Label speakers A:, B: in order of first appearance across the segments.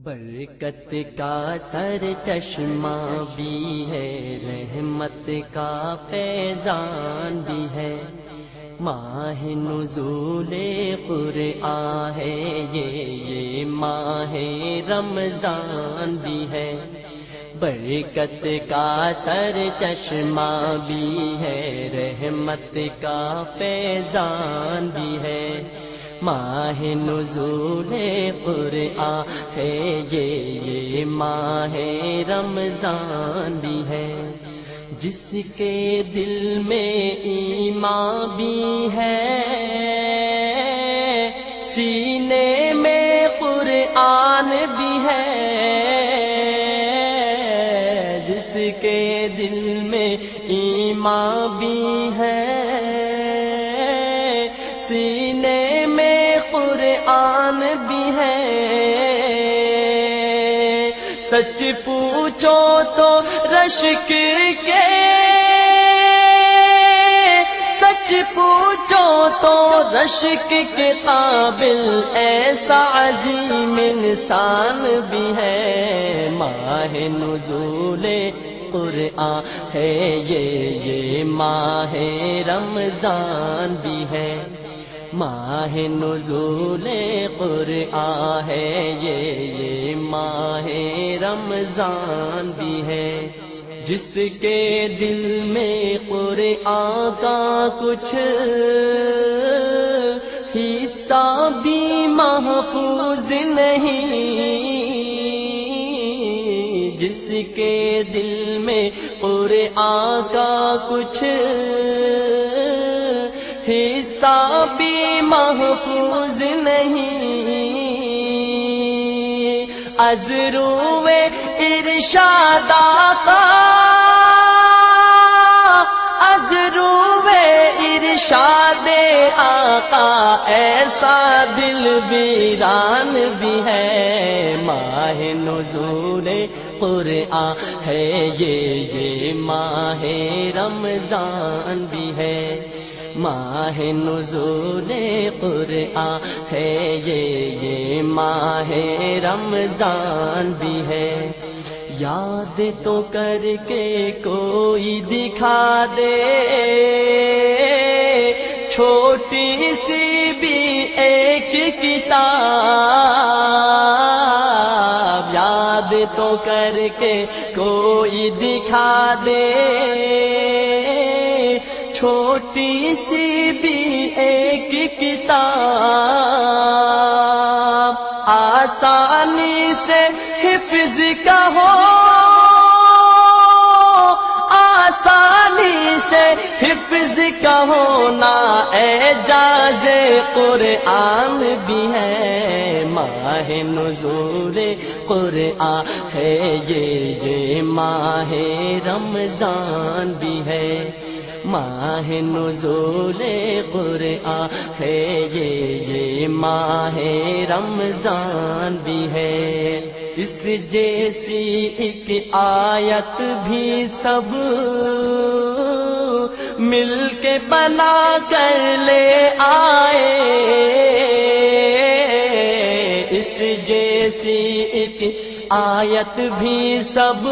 A: برکت کا سر چشمہ بھی ہے، رحمت کا فیضان بھی ہے، ماہ نزول قرآن ہے یہ ماہ رمضان بھی ہے۔ برکت کا سر چشمہ بھی ہے، رحمت کا فیضان بھی ہے، ماہ نزول قرآن ہے یہ ماہ رمضان بھی ہے۔ جس کے دل میں ایمان بھی ہے، سینے میں قرآن بھی ہے، جس کے دل میں ایمان بھی ہے، سینے میں قرآن بھی ہے، سچ پوچھو تو رشک کے، سچ پوچھو تو رشک کے قابل ایسا عظیم انسان بھی ہے، ماہ نزول قرآن ہے یہ ماہ رمضان بھی ہے، ماہ نزول قرآن ہے یہ ماہ رمضان بھی ہے۔ جس کے دل میں قرآن کا کچھ حصہ بھی محفوظ نہیں، جس کے دل میں قرآن کا کچھ حصہ بھی محفوظ نہیں، از روئے ارشاد آقا، از روئے ارشاد آقا ایسا دل ویران بھی ہے، ماہ نزول قرآن ہے یہ ماہ رمضان بھی ہے، ماہ نزول قرآن ہے یہ ماہ رمضان بھی ہے۔ یاد تو کر کے کوئی دکھا دے چھوٹی سی بھی ایک کتاب، یاد تو کر کے کوئی دکھا دے چھوٹی سی بھی ایک کتاب، آسانی سے حفظ کا ہو، آسانی سے حفظ کا ہونا اعجاز قرآن بھی ہے، ماہ نزول قرآن ہے یہ ماہ رمضان بھی ہے، ماہ نزول قرآن ہے یہ ماہ رمضان بھی ہے۔ اس جیسی ایک آیت بھی سب مل کے بنا کر لے آئے، اس جیسی ایک آیت بھی سب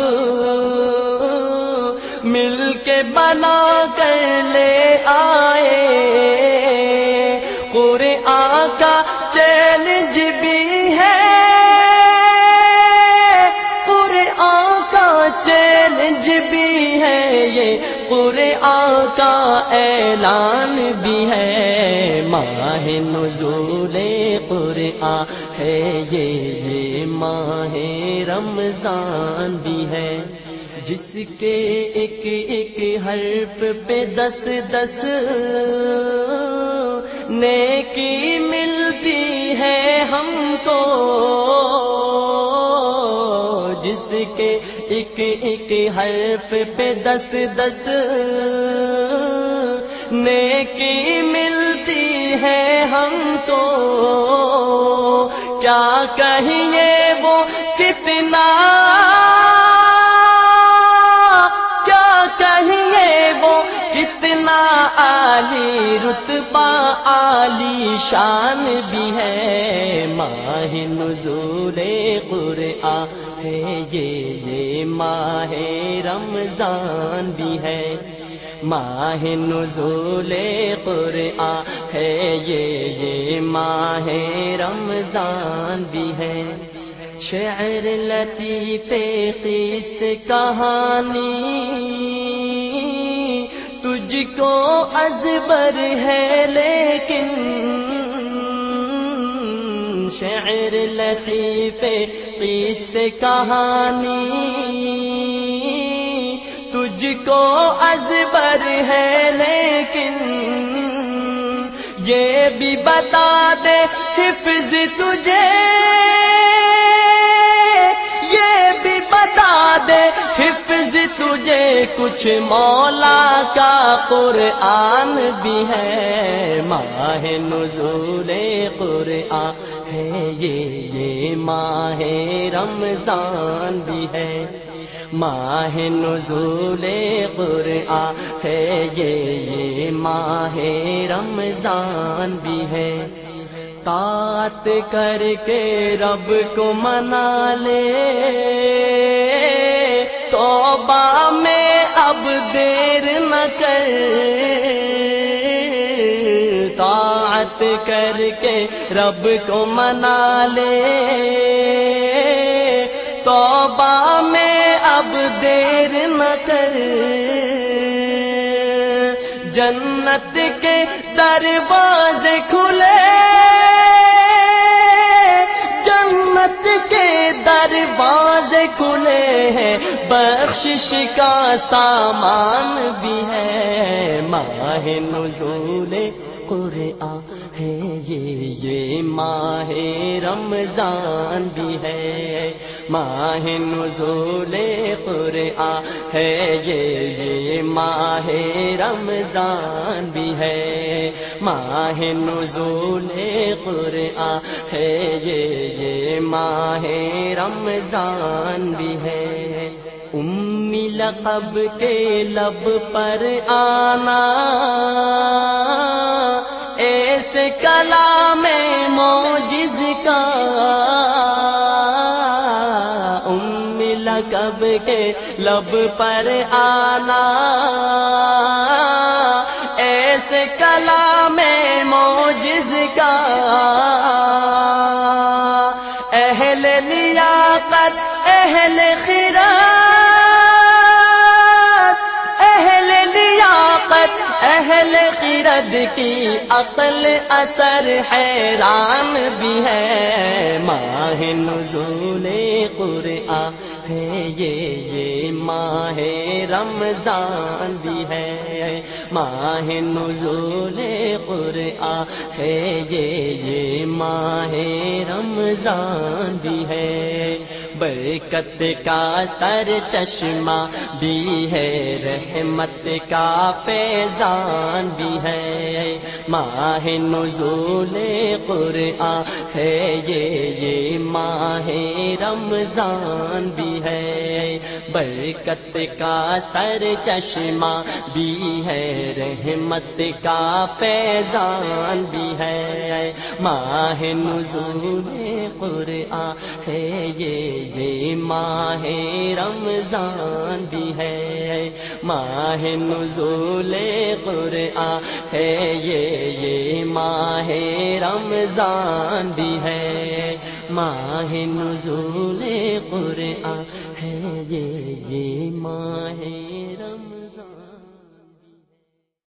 A: مل کے بنا کر لے آئے، قرآن کا چیلنج بھی ہے، قرآن کا چیلنج بھی ہے، یہ قرآن کا اعلان بھی ہے، ماہ نزول قرآن ہے یہ ماہ رمضان بھی ہے۔ جس کے ایک ایک حرف پہ 10 نیکی ملتی ہے ہم کو، جس کے ایک ایک حرف پہ 10 نیکی ملتی ہے ہم کو، کیا کہیے وہ کتنا، عالی رتبہ عالی شان بھی ہے، ماہ نزول قرآن ہے یہ ماہ رمضان بھی ہے، ماہ نزول قرآن ہے یہ ماہ رمضان بھی ہے۔ شعر لطیف قص کہانی تجھ کو ازبر ہے لیکن، شعر لطیف قص کہانی تجھ کو ازبر ہے لیکن، یہ بھی بتا دے حفظ تجھے، یہ بھی بتا دے حفظ تجھے کچھ مولا کا قرآن بھی ہے، ماہ نزول قرآن ہے یہ ماہ رمضان بھی ہے، ماہ نزول قرآن ہے یہ ماہ رمضان بھی ہے۔ طاعت کر کے رب کو منا لے، توبہ میں اب دیر نہ کر، طاعت کر کے رب کو منا لے، توبہ میں اب دیر نہ کر، جنت کے دروازے کھلے، جنت کے دروازے کھلے ہیں، بخشش کا سامان بھی ہے، ماہ نزول قرآن ہے یہ ماہ رمضان بھی ہے، ماہ نزول قرآن ہے یہ ماہ رمضان بھی ہے، ماہ نزول قرآن ہے یہ ماہ رمضان بھی ہے۔ امی لقب کے لب پر آنا، ایسے کلام معجز کا، امی لقب کے لب پر آنا، ایسے کلام معجز کا، اہل لیاقت اہل خیرات، اہل لیاقت اہل خرد کی عقل اثر حیران بھی ہے، ماہ نزول قرآن ہے یہ ماہ رمضان بھی ہے، ماہ نزول قرآن ہے یہ ماہ رمضان بھی ہے، برکت کا سر چشمہ بھی ہے، رحمت کا فیضان بھی ہے، ماہ نزول قرآن ہے یہ ماہ رمضان بھی ہے، برکت کا سر چشمہ بھی ہے، رحمت کا فیضان بھی ہے، ماہ نزول قرآن ہے یہ ماہ رمضان بھی ہے، ماہ نزول قرآن ہے یہ ماہ رمضان بھی ہے، ماہ نزول قرآن ہے یہ ماہ